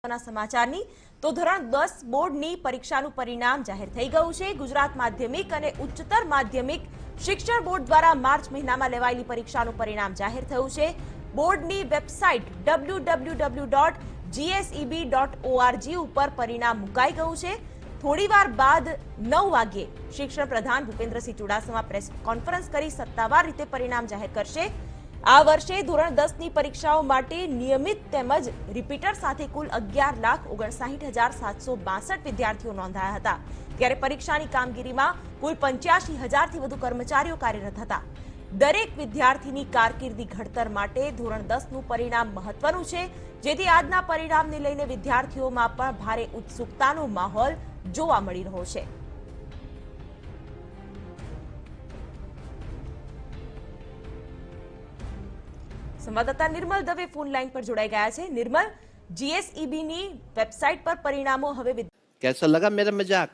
સમાચારની તો ધોરણ 10 બોર્ડની પરીક્ષાનું પરિણામ જાહેર થઈ ગયું છે। ગુજરાત માધ્યમિક અને ઉચ્ચતર માધ્યમિક શિક્ષણ બોર્ડ દ્વારા માર્ચ મહિનામાં લેવાયેલી પરીક્ષાનું પરિણામ જાહેર થયું છે। બોર્ડની વેબસાઇટ www.gseb.org ઉપર પરિણામ મુકાઈ ગયું છે। થોડીવાર બાદ 9 વાગ્યે શિક્ષણ પ્રધાન ભૂપેન્દ્રસિંહ ચુડાસમા પ્રેસ કોન્ફરન્સ કરી સત્તાવાર રીતે પરિણામ જાહેર કરશે। આ વર્ષે ધોરણ 10ની પરીક્ષાઓ માટે નિયમિત તેમજ રિપીટર સાથે કુલ 11,59,762 વિદ્યાર્થીઓ નોંધાયા હતા। ત્યારે પરીક્ષાની કામગીરીમાં કુલ 85,000થી વધુ કર્મચારીઓ કાર્યરત હતા। દરેક વિદ્યાર્થીની કારકિર્દી ઘડતર માટે ધોરણ 10નું પરિણામ મહત્વનું છે, જેથી આજના પરિણામને લઈને વિદ્યાર્થીઓમાં પણ ભારે ઉત્સુકતાનો માહોલ જોવા મળી રહ્યો છે। संवाददाता निर्मल दवे फोन लाइन पर जोड़ाई गया है। निर्मल, जीएसईबी नी वेबसाइट पर परिणामों हवे कैसा लगा मेरा मजाक?